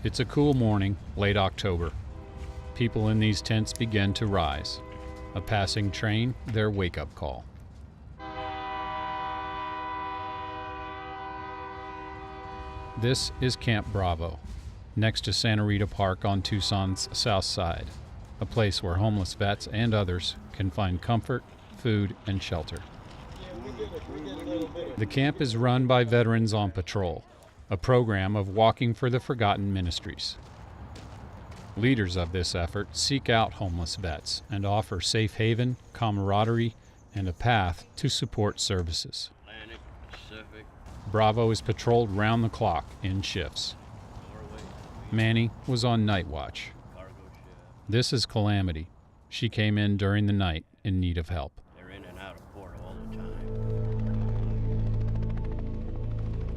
It's a cool morning, late October. People in these tents begin to rise. A passing train, their wake-up call. This is Camp Bravo, next to Santa Rita Park on Tucson's south side, a place where homeless vets and others can find comfort, food, and shelter. The camp is run by Veterans on Patrol, a program of Walking for the Forgotten Ministries. Leaders of this effort seek out homeless vets and offer safe haven, camaraderie, and a path to support services. Atlantic, Pacific. Bravo is patrolled round the clock in shifts. Manny was on night watch. This is Calamity. She came in during the night in need of help. They're in and out of port all the time.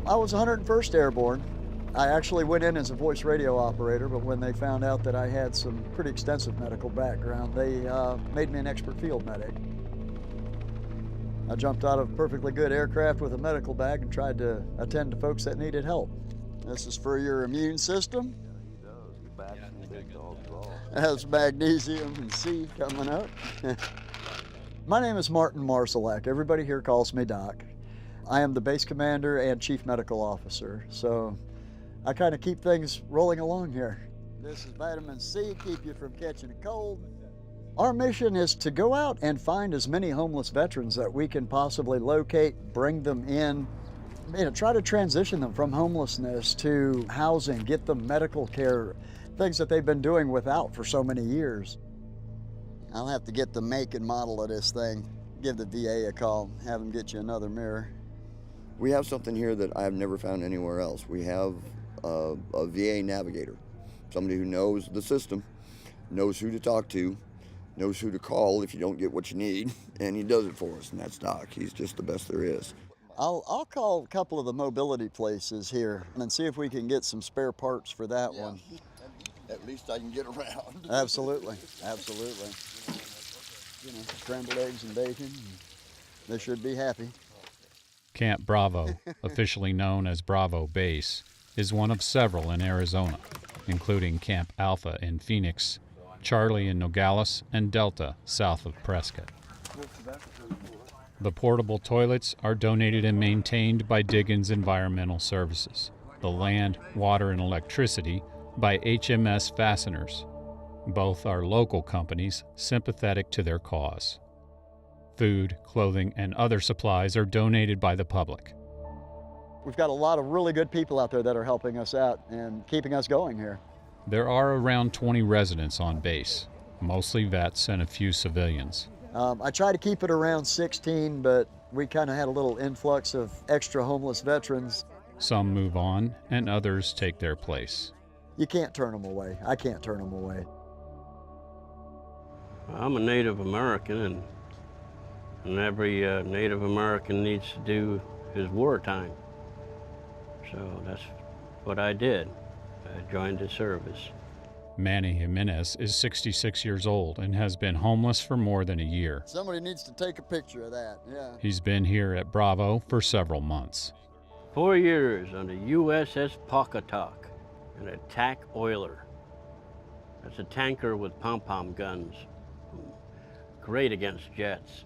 I was 101st Airborne. I actually went in as a voice radio operator, but when they found out that I had some pretty extensive medical background, they made me an expert field medic. I jumped out of a perfectly good aircraft with a medical bag and tried to attend to folks that needed help. This is for your immune system. Yeah, he does. He bats from big dogs raw. It has magnesium and C coming up. My name is Martin Marsalek. Everybody here calls me Doc. I am the base commander and chief medical officer, so I kind of keep things rolling along here. This is vitamin C, keep you from catching a cold. Our mission is to go out and find as many homeless veterans that we can possibly locate, bring them in, try to transition them from homelessness to housing, get them medical care, things that they've been doing without for so many years. I'll have to get the make and model of this thing, give the VA a call, have them get you another mirror. We have something here that I've never found anywhere else. We have a VA navigator, somebody who knows the system, knows who to talk to, knows who to call if you don't get what you need, and he does it for us, and that's Doc. He's just the best there is. I'll call a couple of the mobility places here and see if we can get some spare parts for that one. At least I can get around. Absolutely, absolutely. Scrambled eggs and bacon, they should be happy. Camp Bravo, officially known as Bravo Base, is one of several in Arizona, including Camp Alpha in Phoenix, Charlie in Nogales, and Delta south of Prescott. The portable toilets are donated and maintained by Diggins Environmental Services. The land, water, and electricity by HMS Fasteners. Both are local companies sympathetic to their cause. Food, clothing, and other supplies are donated by the public. We've got a lot of really good people out there that are helping us out and keeping us going here. There are around 20 residents on base, mostly vets and a few civilians. I try to keep it around 16, but we kind of had a little influx of extra homeless veterans. Some move on, and others take their place. You can't turn them away. I can't turn them away. I'm a Native American, and every Native American needs to do his wartime. So that's what I did. I joined the service. Manny Jimenez is 66 years old and has been homeless for more than a year. Somebody needs to take a picture of that, yeah. He's been here at Bravo for several months. 4 years on the USS Pocketuck, an attack oiler. That's a tanker with pom-pom guns. Great against jets.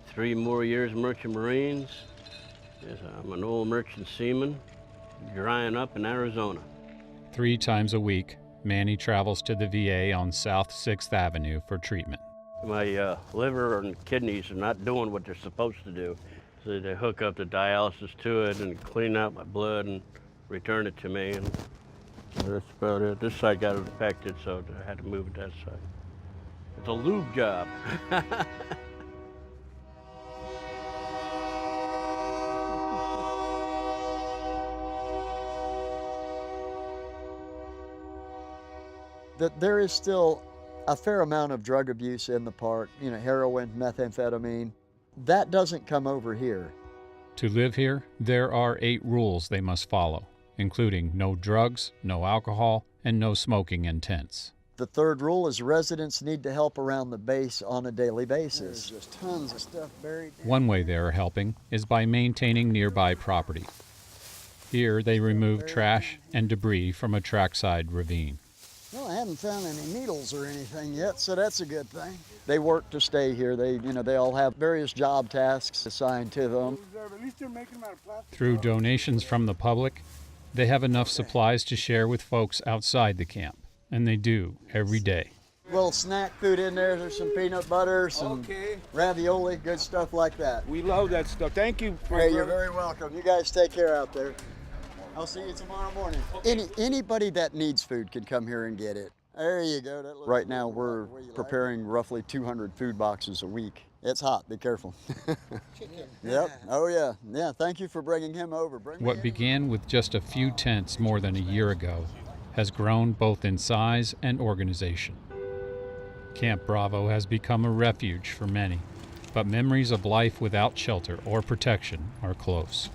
3 more years Merchant Marines. Yes, I'm an old merchant seaman, drying up in Arizona. 3 times a week, Manny travels to the VA on South 6th Avenue for treatment. My liver and kidneys are not doing what they're supposed to do. So they hook up the dialysis to it and clean out my blood and return it to me. And that's about it. This side got infected, so I had to move it that side. It's a lube job. That there is still a fair amount of drug abuse in the park, heroin, methamphetamine. That doesn't come over here. To live here, there are 8 rules they must follow, including no drugs, no alcohol, and no smoking in tents. The third rule is residents need to help around the base on a daily basis. There's just tons of stuff buried. One way they are helping is by maintaining nearby property. Here they remove trash and debris from a trackside ravine. Well, I haven't found any needles or anything yet, so that's a good thing. They work to stay here. They all have various job tasks assigned to them. Through donations from the public, they have enough supplies to share with folks outside the camp, and they do every day. Little snack food in there. There's some peanut butter, some ravioli, good stuff like that. We love that stuff. Thank you. Hey, you're very welcome. You guys take care out there. I'll see you tomorrow morning. Anybody that needs food can come here and get it. There you go. Right now we're preparing roughly 200 food boxes a week. It's hot, be careful. Yep, oh yeah. Yeah, thank you for bringing him over. What began with just a few tents more than a year ago has grown both in size and organization. Camp Bravo has become a refuge for many, but memories of life without shelter or protection are close.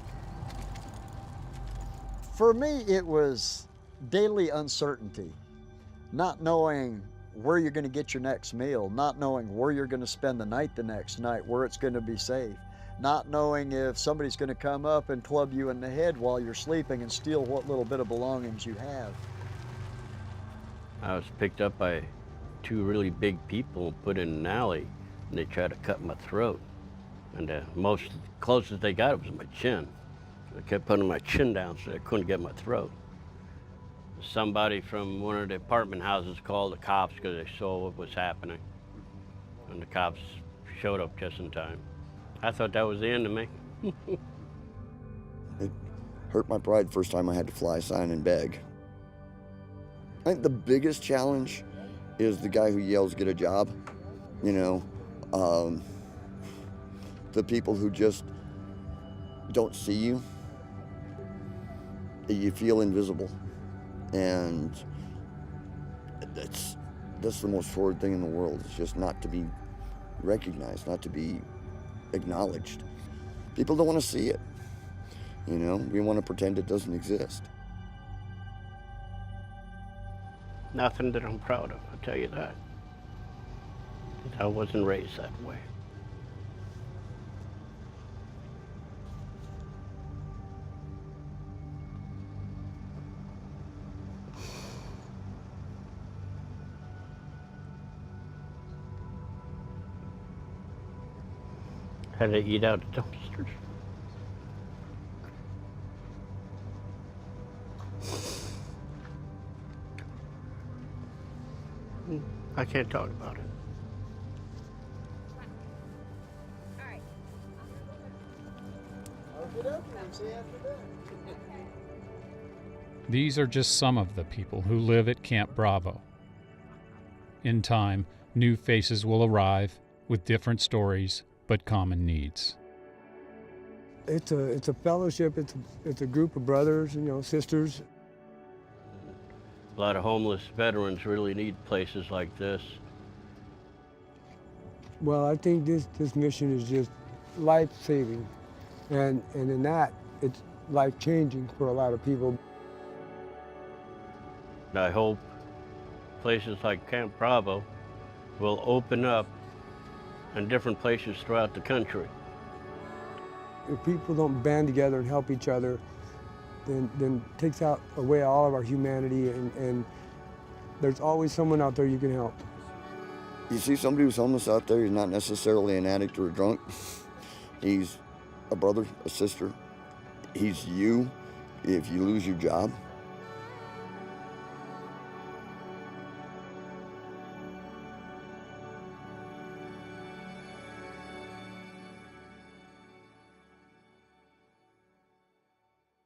For me, it was daily uncertainty, not knowing where you're going to get your next meal, not knowing where you're going to spend the night the next night, where it's going to be safe, not knowing if somebody's going to come up and club you in the head while you're sleeping and steal what little bit of belongings you have. I was picked up by two really big people, put in an alley, and they tried to cut my throat. And closest they got was my chin. I kept putting my chin down so they couldn't get my throat. Somebody from one of the apartment houses called the cops because they saw what was happening. And the cops showed up just in time. I thought that was the end of me. It hurt my pride first time I had to fly, sign, and beg. I think the biggest challenge is the guy who yells, "Get a job." You know, the people who just don't see you. You feel invisible. And that's the most horrid thing in the world. It's just not to be recognized, not to be acknowledged. People don't want to see it. You know, we want to pretend it doesn't exist. Nothing that I'm proud of, I'll tell you that. I wasn't raised that way. Had to eat out of dumpsters. I can't talk about it. These are just some of the people who live at Camp Bravo. In time, new faces will arrive with different stories but common needs. It's a fellowship. It's a group of brothers, you know, sisters. A lot of homeless veterans really need places like this. Well, I think this mission is just life-saving, and in that, it's life-changing for a lot of people. I hope places like Camp Bravo will open up in different places throughout the country. If people don't band together and help each other, then it takes away all of our humanity, and there's always someone out there you can help. You see somebody who's homeless out there, he's not necessarily an addict or a drunk. He's a brother, a sister. He's you if you lose your job.